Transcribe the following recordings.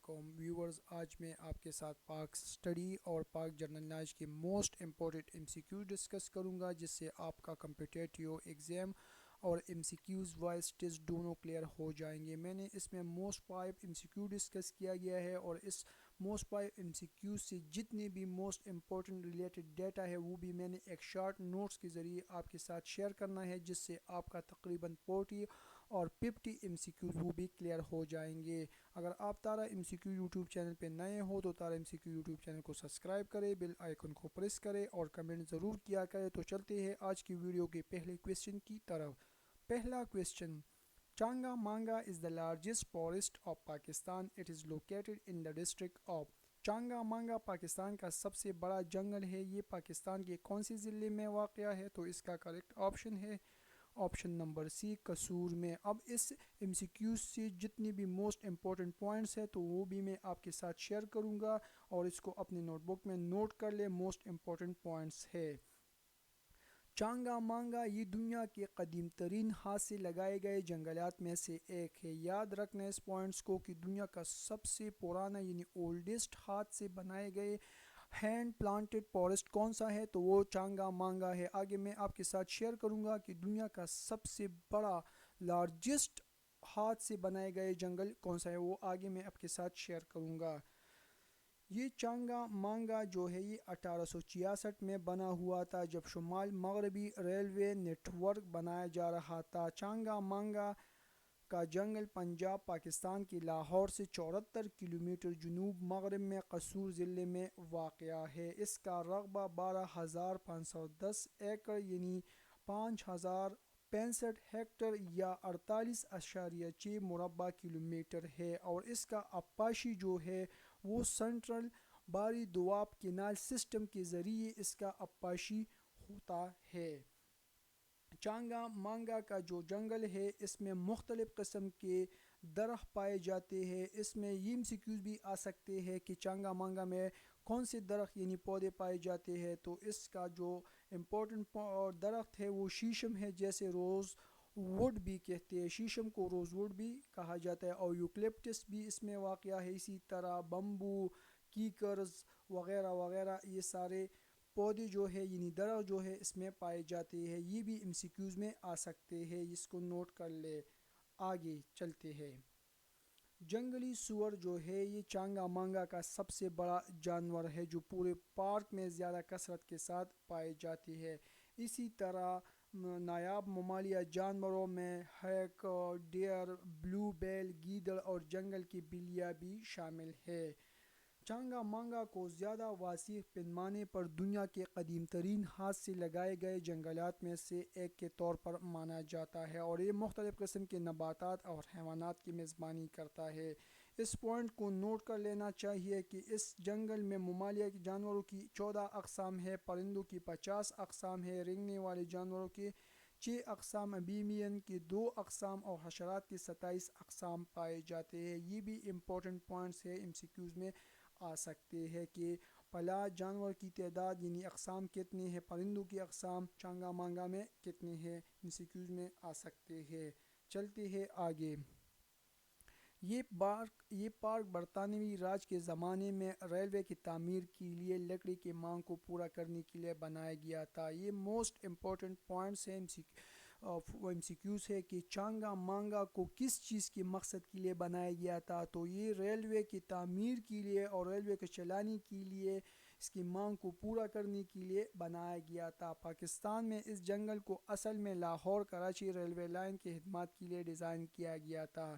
Viewers, آج میں آپ کے ساتھ پاک سٹڈی اور پاک جنرل نالج کے most important M C Q discuss کروں گا، جس سے آپ کا کمپٹیٹیو ایگزام اور M C Qs voice test دونوں کلیئر ہو جائیں گے۔ میں نے اس میں most 5 M C Q discuss کیا گیا ہے، اور اس موسٹ 5 ایم سی کیو سے جتنے بھی موسٹ امپورٹنٹ ریلیٹڈ ڈیٹا ہے وہ بھی میں نے ایک شارٹ نوٹس کے ذریعے آپ کے ساتھ شیئر کرنا ہے، جس سے آپ کا تقریباً 40 اور 50 ایم سی کیوز وہ بھی کلیئر ہو جائیں گے۔ اگر آپ تارا M C Q YouTube channel پہ نئے ہو تو تارا M C Q YouTube channel کو سبسکرائب کرے، بیل آئیکن کو پریس کرے اور کمنٹ ضرور کیا کرے۔ تو چلتے ہیں آج کی ویڈیو کے پہلے کویسچن کی طرف۔ پہلا کویسچن: چانگا مانگا is the largest forest of Pakistan. It is located in the district of چانگا مانگا پاکستان کا سب سے بڑا جنگل ہے، یہ پاکستان کے کون سی ضلع میں واقع ہے؟ تو اس کا کریکٹ آپشن ہے آپشن نمبر سی، قصور میں۔ اب اس ایم سی کیو سے جتنی بھی موسٹ امپورٹنٹ پوائنٹس ہیں تو وہ بھی میں آپ کے ساتھ شیئر کروں گا، اور اس کو اپنے نوٹ بک میں نوٹ کر لیں۔ موسٹ امپورٹنٹ پوائنٹس ہے: چانگا مانگا یہ دنیا کے قدیم ترین ہاتھ سے لگائے گئے جنگلات میں سے ایک ہے۔ یاد رکھنا اس پوائنٹس کو کہ دنیا کا سب سے پرانا یعنی اولڈسٹ ہاتھ سے بنائے گئے ہینڈ پلانٹڈ فارسٹ کون سا ہے؟ تو وہ چانگا مانگا ہے۔ آگے میں آپ کے ساتھ شیئر کروں گا کہ دنیا کا سب سے بڑا لارجسٹ ہاتھ سے بنائے گئے جنگل کون سا ہے، وہ آگے میں آپ کے ساتھ شیئر کروں گا۔ یہ چانگا مانگا جو ہے یہ 1866 میں بنا ہوا تھا، جب شمال مغربی ریلوے نیٹ ورک بنایا جا رہا تھا۔ چانگا مانگا کا جنگل پنجاب، پاکستان کی لاہور سے 74 کلومیٹر جنوب مغرب میں قصور ضلع میں واقع ہے۔ اس کا رقبہ 12,510 ایکڑ یعنی 5,065 ہیکٹر یا 48.6 مربع کلومیٹر ہے، اور اس کا آبپاشی جو ہے وہ سنٹرل باری دواب کینال سسٹم کے ذریعے اس کا آبپاشی ہوتا ہے۔ چانگا مانگا کا جو جنگل ہے اس میں مختلف قسم کے درخت پائے جاتے ہیں۔ اس میں یہ ایم سی کیوز بھی آ سکتے ہیں کہ چانگا مانگا میں کون سے درخت یعنی پودے پائے جاتے ہیں، تو اس کا جو امپورٹنٹ درخت ہے وہ شیشم ہے، جیسے روز ووڈ بھی کہتے ہیں، شیشم کو روز ووڈ بھی کہا جاتا ہے، اور یوکلپٹس بھی اس میں واقع ہے، اسی طرح بمبو، کیکرز وغیرہ وغیرہ، یہ سارے پودے جو ہے یعنی درخت جو ہے اس میں پائے جاتے ہیں۔ یہ بھی ایم سی کیوز میں آ سکتے ہیں، اس کو نوٹ کر لے۔ آگے چلتے ہیں۔ جنگلی سور جو ہے یہ چانگا مانگا کا سب سے بڑا جانور ہے، جو پورے پارک میں زیادہ کثرت کے ساتھ پائے جاتی ہے۔ اسی طرح نایاب ممالیہ جانوروں میں ہیک، ڈیئر، بلو بیل، گیدڑ اور جنگل کی بلیاں بھی شامل ہے۔ چانگا مانگا کو زیادہ وسیع پیمانے پر دنیا کے قدیم ترین ہاتھ سے لگائے گئے جنگلات میں سے ایک کے طور پر مانا جاتا ہے، اور یہ مختلف قسم کے نباتات اور حیوانات کی میزبانی کرتا ہے۔ اس پوائنٹ کو نوٹ کر لینا چاہیے کہ اس جنگل میں ممالیہ کے جانوروں کی 14 اقسام ہیں، پرندوں کی 50 اقسام ہیں، رینگنے والے جانوروں کی 6 اقسام، ایمفیبین کی 2 اقسام اور حشرات کی 27 اقسام پائے جاتے ہیں۔ یہ بھی امپورٹنٹ پوائنٹس ہے، ایم سی کیوز میں آ سکتے ہیں کہ پلا جانور کی تعداد یعنی اقسام کتنے ہیں، پرندوں کی اقسام چانگا مانگا میں کتنے ہیں، ایم سی کیوز میں آ سکتے ہیں۔ چلتے ہیں آگے۔ یہ پارک برطانوی راج کے زمانے میں ریلوے کی تعمیر کے لیے لکڑی کی مانگ کو پورا کرنے کے لیے بنایا گیا تھا۔ یہ موسٹ امپورٹنٹ پوائنٹس ہیں ایم سی کیوز ہے کہ چانگا مانگا کو کس چیز کے مقصد کے لیے بنایا گیا تھا، تو یہ ریلوے کی تعمیر کے لیے اور ریلوے کو چلانے کے لیے، اس کی مانگ کو پورا کرنے کے لیے بنایا گیا تھا۔ پاکستان میں اس جنگل کو اصل میں لاہور کراچی ریلوے لائن کی خدمات کے لیے ڈیزائن کیا گیا تھا۔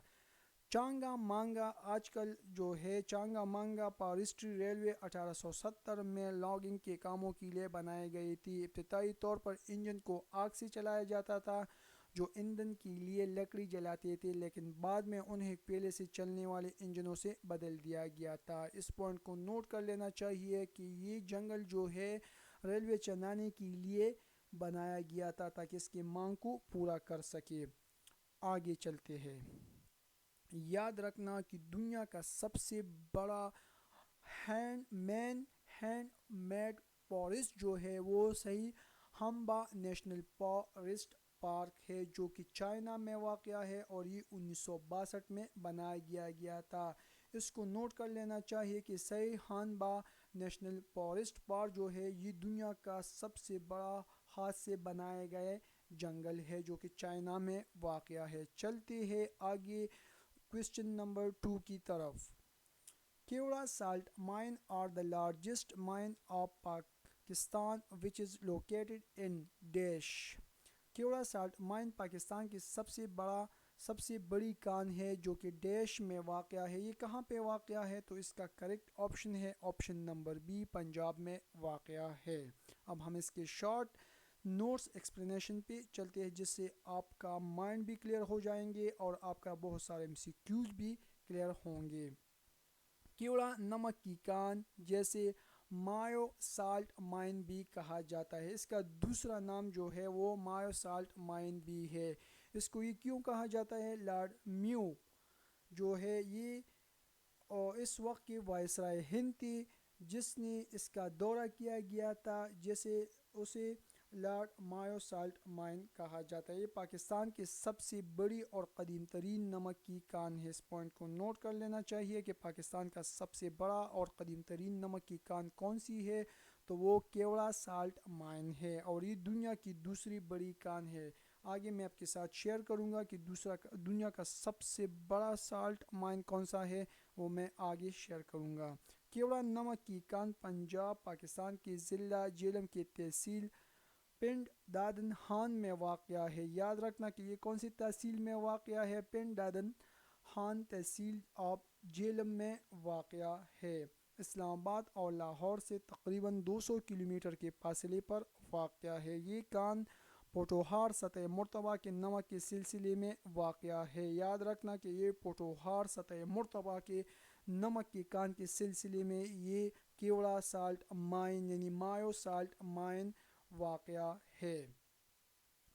چانگا مانگا آج کل جو ہے چانگا مانگا فارسٹری ریلوے 1870 میں لاگنگ کے کاموں کے لیے بنائی گئی تھی۔ ابتدائی طور پر انجن کو آگ سے چلایا جاتا تھا، جو ایندھن کے لیے لکڑی جلاتے تھے، لیکن بعد میں انہیں پہلے سے چلنے والے انجنوں سے بدل دیا گیا تھا۔ اس پوائنٹ کو نوٹ کر لینا چاہیے کہ یہ جنگل جو ہے ریلوے چلانے کے لیے بنایا گیا تھا تاکہ اس کی مانگ کو پورا کر سکے۔ آگے چلتے ہیں۔ یاد رکھنا کہ دنیا کا سب سے بڑا ہینڈ میڈ فارسٹ جو ہے وہ صحیح ہمبا نیشنل فارسٹ پارک ہے، جو کہ چائنا میں واقع ہے، اور یہ 1962 میں بنایا گیا تھا۔ اس کو نوٹ کر لینا چاہیے کہ سیحان با نیشنل فارسٹ پارک جو ہے یہ دنیا کا سب سے بڑا ہاتھ سے بنائے گئے جنگل ہے جو کہ چائنا میں واقع ہے۔ چلتے ہیں آگے کوسچن نمبر 2 کی طرف۔ Khewra salt mine are the largest mine of Pakistan which is located in ڈیش۔ کیوڑا سالٹ مائن پاکستان کی سب سے بڑی کان ہے جو کہ ڈیش میں واقع ہے۔ یہ کہاں پہ واقع ہے؟ تو اس کا کریکٹ آپشن ہے آپشن نمبر بی، پنجاب میں واقع ہے۔ اب ہم اس کے شارٹ نوٹس ایکسپلینیشن پہ چلتے ہیں جس سے آپ کا مائنڈ بھی کلیئر ہو جائیں گے اور آپ کا بہت سارے MCQs بھی کلیئر ہوں گے۔ کیوڑا نمک کی کان جیسے مایو سالٹ مائن بھی کہا جاتا ہے، اس کا دوسرا نام جو ہے وہ مایو سالٹ مائن بھی ہے۔ اس کو یہ کیوں کہا جاتا ہے؟ لارڈ میو جو ہے یہ اس وقت کے وائسرائے ہند تھے جس نے اس کا دورہ کیا گیا تھا، جیسے اسے لارڈ مایو سالٹ مائن کہا جاتا ہے۔ یہ پاکستان کی سب سے بڑی اور قدیم ترین نمک کی کان ہے۔ اس پوائنٹ کو نوٹ کر لینا چاہیے کہ پاکستان کا سب سے بڑا اور قدیم ترین نمک کی کان کون سی ہے؟ تو وہ کیوڑا سالٹ مائن ہے اور یہ دنیا کی دوسری بڑی کان ہے۔ آگے میں آپ کے ساتھ شیئر کروں گا کہ دنیا کا سب سے بڑا سالٹ مائن کون سا ہے، وہ میں آگے شیئر کروں گا۔ کیوڑا نمک کی کان پنجاب پاکستان کے ضلع جہلم کے تحصیل پنڈ دادن خان میں واقع ہے۔ یاد رکھنا کہ یہ کون سی تحصیل میں واقع ہے؟ پنڈ دادن خان تحصیل آف جہلم میں واقع ہے۔ اسلام آباد اور لاہور سے تقریباً 200 کلومیٹر کے فاصلے پر واقع ہے۔ یہ کان پوٹوہار سطح مرتبہ کے نمک کے سلسلے میں واقع ہے۔ یاد رکھنا کہ یہ پوٹوہار سطح مرتبہ کے نمک کی کان کے سلسلے میں یہ کیوڑا سالٹ مائن یعنی مایو سالٹ مائن واقع ہے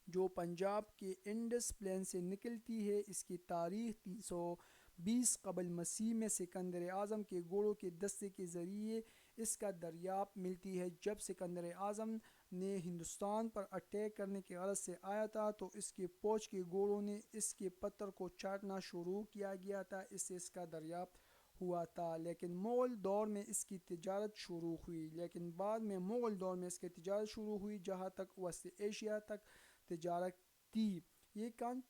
جو پنجاب کے انڈس پلین سے نکلتی ہے۔ اس کی تاریخ 320 قبل مسیح میں سکندر اعظم کے گھوڑوں کے دستے کے ذریعے اس کا دریافت ملتی ہے۔ جب سکندر اعظم نے ہندوستان پر اٹیک کرنے کے غرض سے آیا تھا تو اس کے فوج کے گھوڑوں نے اس کے پتھر کو چاٹنا شروع کیا گیا تھا، اس سے اس کا دریافت ہوا تھا۔ لیکن مغل دور میں اس کی تجارت شروع ہوئی جہاں تک وسط ایشیا تک تجارت تھی۔ یہ کان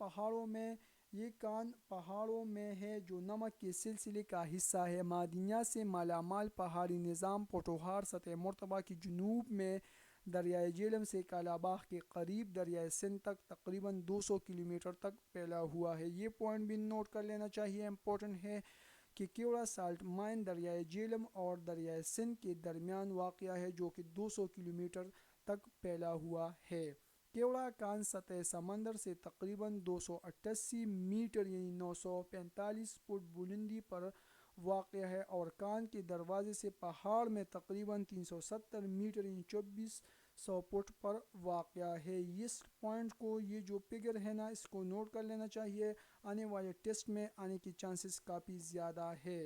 پہاڑوں میں ہے جو نمک کے سلسلے کا حصہ ہے۔ معدنیات سے مالا مال پہاڑی نظام پوٹوہار سطح مرتبہ کی جنوب میں دریائے جہلم سے کالاباغ کے قریب دریائے سندھ تک تقریباً 200 کلومیٹر تک پھیلا ہوا ہے۔ یہ پوائنٹ بھی نوٹ کر لینا چاہیے، امپورٹنٹ ہے کہ کیوڑا سالٹ مائن دریائے جہلم اور دریائے سندھ کے درمیان واقع ہے جو کہ 200 کلومیٹر تک پھیلا ہوا ہے۔ کیوڑا کان سطح سمندر سے تقریباً 288 میٹر یعنی 945 فٹ بلندی پر واقع ہے اور کان کے دروازے سے پہاڑ میں تقریباً 370 میٹر یعنی 2400 فٹ پر واقع ہے۔ اس پوائنٹ کو یہ جو فگر ہے نا اس کو نوٹ کر لینا چاہیے، آنے والے ٹیسٹ میں آنے کی چانسز کافی زیادہ ہے۔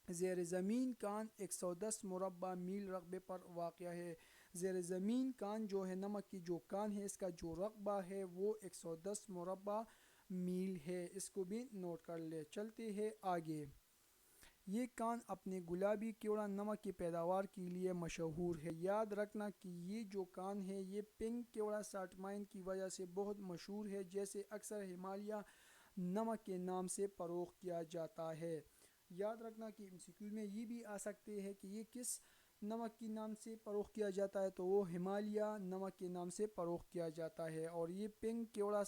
زیر زمین کان 110 مربع میل رقبے پر واقع ہے۔ زیر زمین کان جو ہے نمک کی جو کان ہے اس کا جو رقبہ ہے وہ 110 مربع میل ہے، اس کو بھی نوٹ کر لے۔ چلتے ہیں آگے۔ یہ کان اپنے گلابی کیوڑا نمک کی پیداوار کے لیے مشہور ہے۔ یاد رکھنا کہ یہ جو کان ہے یہ پنک کیوڑا سالٹ مائن کی وجہ سے بہت مشہور ہے، جیسے اکثر ہمالیہ نمک کے نام سے فروخت کیا جاتا ہے۔ یاد رکھنا کہ MCQ میں یہ بھی آ سکتے ہیں کہ یہ کس نمک کے نام سے فروخت کیا جاتا ہے، تو وہ ہمالیہ نمک کے نام سے فروخت کیا جاتا ہے اور یہ پنک کیوڑا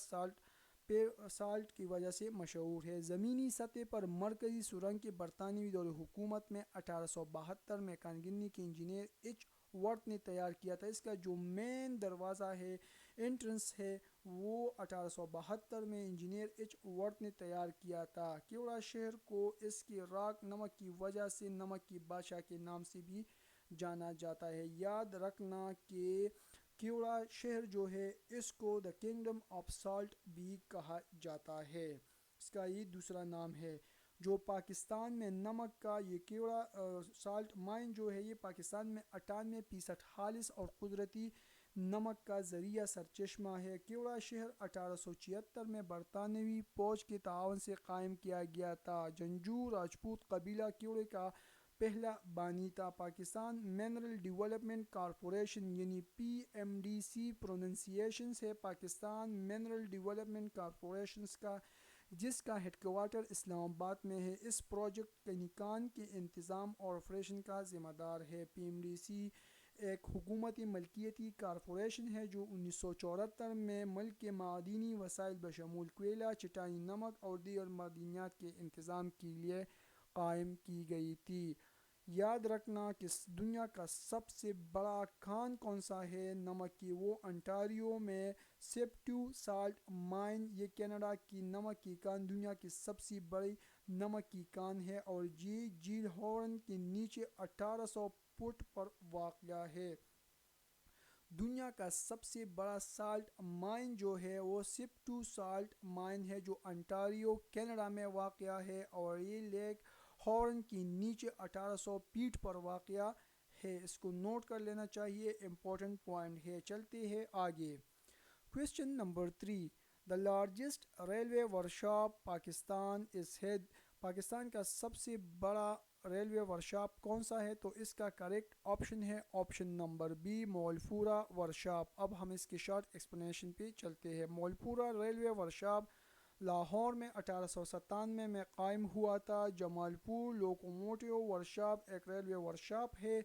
سالٹ کی وجہ سے مشہور ہے۔ زمینی سطح پر مرکزی سرنگ کے برطانوی دور حکومت میں 1872 میں کانگنی کے انجینئر ایچ ورتھ نے تیار کیا تھا۔ اس کا جو مین دروازہ ہے، انٹرنس ہے، وہ 1872 میں انجینئر ایچ ورتھ نے تیار کیا تھا۔ کیوڑا شہر کو اس کے راک نمک کی وجہ سے نمک کی بادشاہ کے نام سے بھی جانا جاتا ہے۔ یاد رکھنا کہ کیوڑا شہر جو ہے اس کو دا کنگڈم آف سالٹ بھی کہا جاتا ہے، اس کا یہ دوسرا نام ہے۔ جو پاکستان میں نمک کا یہ کیوڑا سالٹ مائن جو ہے یہ پاکستان میں 98% خالص اور قدرتی نمک کا ذریعہ سرچشمہ ہے۔ کیوڑا شہر 1876 میں برطانوی فوج کے تعاون سے قائم کیا گیا تھا۔ جنجو راجپوت قبیلہ کیوڑے کا پہلا بانی تھا۔ پاکستان منرل ڈیولپمنٹ کارپوریشن یعنی PMDC پروننسیشن ہے پاکستان منرل ڈیولپمنٹ کارپوریشن کا، جس کا ہیڈ کوارٹر اسلام آباد میں ہے۔ اس پروجیکٹ کنیکان کے انتظام اور آپریشن کا ذمہ دار ہے۔ PMDC ایک حکومتی ملکیتی کارپوریشن ہے جو 1974 میں ملک کے معدنی وسائل بشمول کوئلہ، چٹانی نمک اور دیگر معدنیات کے انتظام کے لیے قائم کی گئی تھی۔ یاد رکھنا کہ دنیا کا سب سے بڑا کان کون سا ہے نمک کی، وہ انٹاریو میں سیپٹو سالٹ مائن، یہ کینیڈا کی نمک کی کان دنیا کی سب سے بڑی نمک کی کان ہے اور یہ جھیل ہورن کے نیچے 1800 فٹ پر واقع ہے۔ دنیا کا سب سے بڑا سالٹ مائن جو ہے وہ سیپٹو سالٹ مائن ہے جو انٹاریو کینیڈا میں واقع ہے اور یہ لیک ہورن کے نیچے 1800 فیٹ پر واقع ہے۔ اس کو نوٹ کر لینا چاہیے، امپورٹنٹ پوائنٹ ہے۔ چلتے ہیں آگے۔ Question number 3، the largest railway workshop Pakistan is head, Pakistan کا سب سے بڑا ریلوے ورکشاپ کون سا ہے؟ تو اس کا کریکٹ آپشن ہے آپشن نمبر بی، مولپورہ ورکشاپ۔ اب ہم اس کی شارٹ ایکسپلینیشن پہ چلتے ہیں۔ مولپورہ ریلوے ورکشاپ لاہور میں 1897 میں قائم ہوا تھا۔ جمال پور لوکوموٹیو ورکشاپ ایک ریلوے ورکشاپ ہے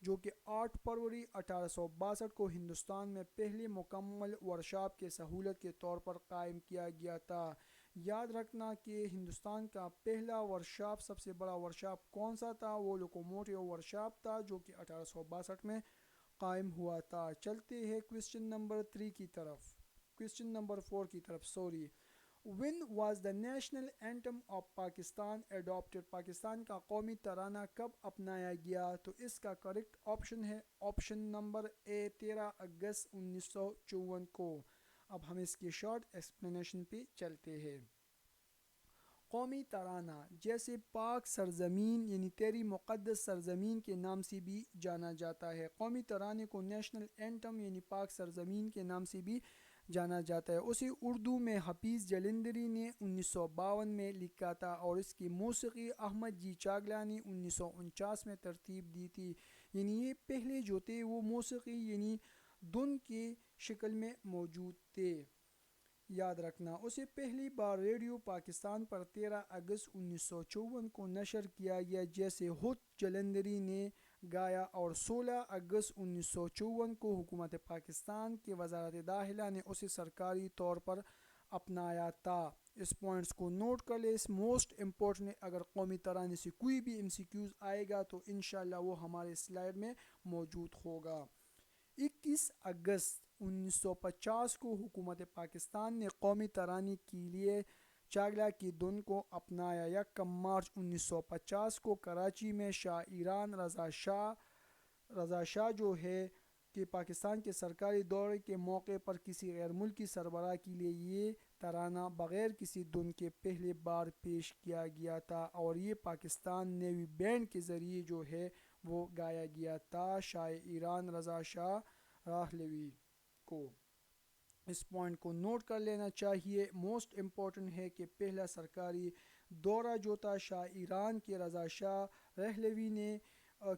جو کہ 8 فروری 1862 کو ہندوستان میں پہلی مکمل ورکشاپ کی سہولت کے طور پر قائم کیا گیا تھا۔ یاد رکھنا کہ ہندوستان کا پہلا ورکشاپ، سب سے بڑا ورکشاپ کون سا تھا؟ وہ لوکوموٹیو ورکشاپ تھا جو کہ 1862 میں قائم ہوا تھا۔ چلتے ہیں کویسچن نمبر 3 کی طرف، کویسچن نمبر 4 کی طرف sorry. When was the national anthem of Pakistan adopted؟ Pakistan کا قومی ترانہ کب اپنایا گیا؟ تو اس کا کریکٹ آپشن ہے آپشن نمبر اے، 13 اگست 1954 کو۔ اب ہم اس کی شارٹ ایکسپلینیشن پہ چلتے ہیں۔ قومی ترانہ جیسے پاک سرزمین یعنی تیری مقدس سرزمین کے نام سے بھی جانا جاتا ہے۔ قومی ترانے کو نیشنل اینٹم یعنی پاک سرزمین کے نام سے بھی جانا جاتا ہے۔ اسے اردو میں حفیظ جلندری نے 1952 میں لکھا تھا اور اس کی موسیقی احمد جی چاگلا نے 1949 میں ترتیب دی تھی۔ یعنی یہ پہلے جو تھے وہ موسیقی یعنی دھن کی شکل میں موجود تھے۔ یاد رکھنا اسے پہلی بار ریڈیو پاکستان پر 13 اگست 1954 کو نشر کیا گیا جیسے خود جلندری نے گایا اور 16 اگست 1954 کو حکومت پاکستان کے وزارت داخلہ نے اسے سرکاری طور پر اپنایا تھا۔ اس پوائنٹس کو نوٹ کر لیں، اس موسٹ امپورٹنٹ، اگر قومی ترانے سے کوئی بھی MCQs آئے گا تو انشاءاللہ وہ ہمارے سلائیڈ میں موجود ہوگا۔ 21 اگست 1950 کو حکومت پاکستان نے قومی ترانے کے لیے چاگلا کی دھن کو اپنایا۔ 1 مارچ 1950 کو کراچی میں شاہ ایران رضا شاہ جو ہے کہ پاکستان کے سرکاری دورے کے موقع پر کسی غیر ملکی سربراہ کے لیے یہ ترانہ بغیر کسی دھن کے پہلی بار پیش کیا گیا تھا اور یہ پاکستان نیوی بینڈ کے ذریعے جو ہے وہ گایا گیا تھا شاہ ایران رضا شاہ راہلوی کو۔ اس پوائنٹ کو نوٹ کر لینا چاہیے، موسٹ امپورٹنٹ ہے کہ پہلا سرکاری دورہ جو تھا شاہ ایران کے رضا شاہ رہلوی نے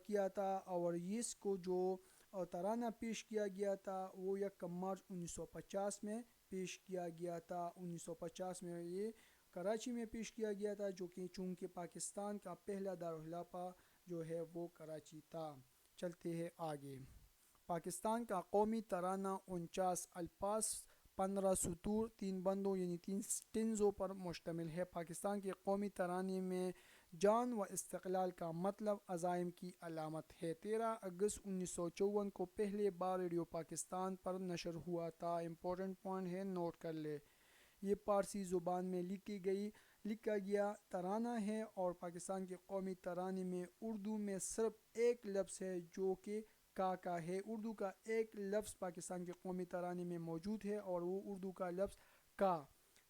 کیا تھا اور اس کو جو ترانہ پیش کیا گیا تھا وہ 1 مارچ 1950 میں پیش کیا گیا تھا۔ 1950 میں یہ کراچی میں پیش کیا گیا تھا جو کہ چونکہ پاکستان کا پہلا دارالخلافہ جو ہے وہ کراچی تھا۔ چلتے ہیں آگے۔ پاکستان کا قومی ترانہ 49 الفاظ، 15 سطور، 3 بندوں یعنی 3 سٹنزوں پر مشتمل ہے۔ پاکستان کے قومی ترانے میں جان و استقلال کا مطلب عزائم کی علامت ہے۔ 13 اگست 1954 کو پہلے بار ریڈیو پاکستان پر نشر ہوا تھا۔ امپورٹنٹ پوائنٹ ہے، نوٹ کر لے۔ یہ پارسی زبان میں لکھا گیا ترانہ ہے اور پاکستان کے قومی ترانے میں اردو میں صرف ایک لفظ ہے جو کہ کا ہے۔ اردو کا ایک لفظ پاکستان کے قومی ترانے میں موجود ہے اور وہ اردو کا لفظ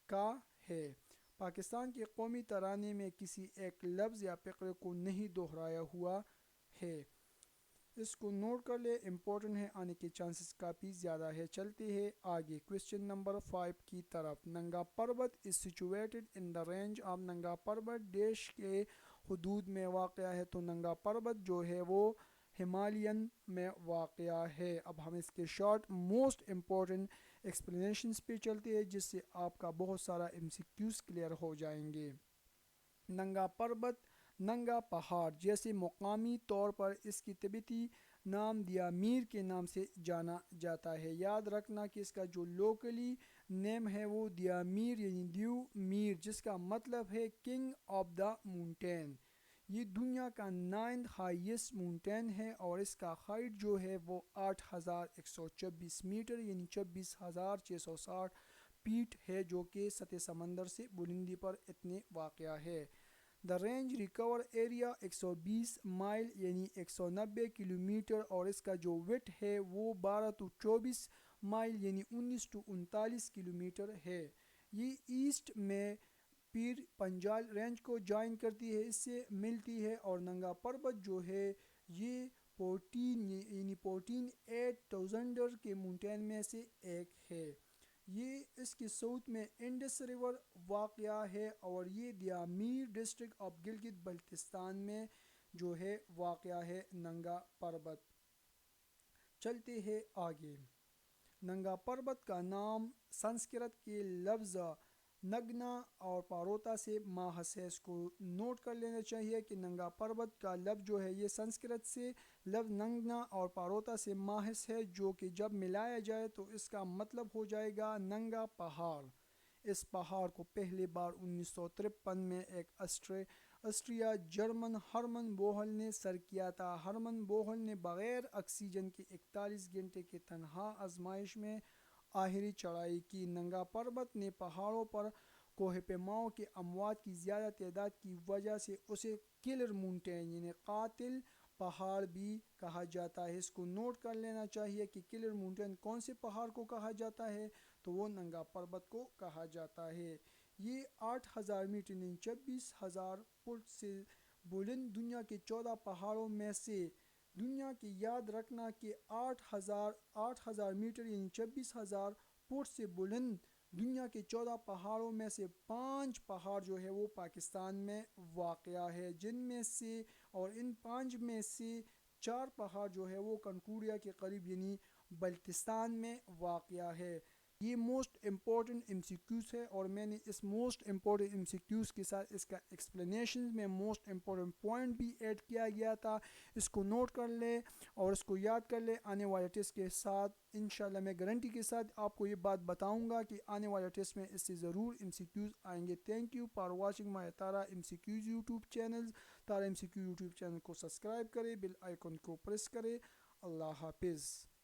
کا ہے۔ پاکستان کے قومی ترانے میں کسی ایک لفظ یا فقرے کو نہیں دہرایا ہوا ہے۔ اس کو نوٹ کر لے، امپورٹنٹ ہے، آنے کے چانسز کافی زیادہ ہے۔ چلتے ہیں آگے کویسچن نمبر 5 کی طرف۔ Nanga Parbat is situated in the range of Nanga Parbat دیش کے حدود میں واقع ہے، تو ننگا پربت جو ہے وہ ہمالین میں واقع ہے۔ اب ہم اس کے شارٹ موسٹ امپورٹنٹ ایکسپلینیشنز پہ چلتے ہیں، جس سے آپ کا بہت سارا ایم سی کیوز کلیئر ہو جائیں گے۔ ننگا پربت، ننگا پہاڑ، جیسے مقامی طور پر اس کی تبتی نام دیامیر کے نام سے جانا جاتا ہے۔ یاد رکھنا کہ اس کا جو لوکلی نیم ہے وہ دیامیر یعنی دیو میر، جس کا مطلب ہے کنگ آف دا مونٹین۔ یہ دنیا کا 9th ہائیسٹ مونٹین ہے اور اس کا ہائٹ جو ہے وہ 8126 میٹر یعنی 24660 فیٹ ہے، جو کہ سطح سمندر سے بلندی پر اتنے واقع ہے۔ دا رینج ریکور ایریا 120 مائل یعنی 190 کلومیٹر اور اس کا جو وڈتھ ہے وہ 12 to 24 مائل یعنی 19 to 39 کلومیٹر ہے۔ یہ ایسٹ میں پیر پنجال رینج کو جوائن کرتی ہے، اس سے ملتی ہے، اور ننگا پربت جو ہے یہ 14,8000 کے مونٹین میں سے ایک ہے۔ یہ اس کے ساؤتھ میں انڈس ریور واقع ہے اور یہ دیامیر ڈسٹرکٹ آف گلگت بلتستان میں جو ہے واقع ہے ننگا پربت۔ چلتے ہیں آگے۔ ننگا پربت کا نام سنسکرت کے لفظ نگنا اور پاروتا سے ماخذ ہے۔ اس کو نوٹ کر لینا چاہیے کہ ننگا پربت کا لفظ جو ہے یہ سنسکرت سے لفظ نگنا اور پاروتا سے ماخذ ہے، جو کہ جب ملایا جائے تو اس کا مطلب ہو جائے گا ننگا پہاڑ۔ اس پہاڑ کو پہلی بار 1953 میں ایک آسٹریا جرمن ہرمن بوہل نے سر کیا تھا۔ ہرمن بوہل نے بغیر آکسیجن کے 41 گھنٹے کی تنہا آزمائش میں آخری چڑھائی کی۔ ننگا پربت نے پہاڑوں پر کوہ پیماؤں کے اموات کی زیادہ تعداد کی وجہ سے اسے کلر مونٹین یعنی قاتل پہاڑ بھی کہا جاتا ہے۔ اس کو نوٹ کر لینا چاہیے کہ کلر مونٹین کون سے پہاڑ کو کہا جاتا ہے، تو وہ ننگا پربت کو کہا جاتا ہے۔ یہ 8000 میٹر یعنی 24000 فٹ سے بلند دنیا کے 14 پہاڑوں میں سے دنیا کی یاد رکھنا کہ 8000 میٹر یعنی 24000 فٹ سے بلند دنیا کے 14 پہاڑوں میں سے 5 پہاڑ جو ہے وہ پاکستان میں واقع ہے، جن میں سے اور ان 5 میں سے 4 پہاڑ جو ہے وہ کنکوریا کے قریب یعنی بلتستان میں واقع ہے۔ یہ most important M C Qs ہے اور میں نے اس most important M C Qs کے ساتھ اس کا ایکسپلینیشن میں موسٹ امپورٹنٹ پوائنٹ بھی ایڈ کیا گیا تھا۔ اس کو نوٹ کر لے اور اس کو یاد کر لے، آنے والے ٹیسٹ کے ساتھ انشاءاللہ میں گارنٹی کے ساتھ آپ کو یہ بات بتاؤں گا کہ آنے والے ٹیسٹ میں اس سے ضرور ایم سی کیوز آئیں گے۔ Thank you for watching my Tara M C Qs YouTube channel. Tara M C Q YouTube channel کو سبسکرائب کرے، بیل آئیکن کو پریس کرے۔ اللہ حافظ۔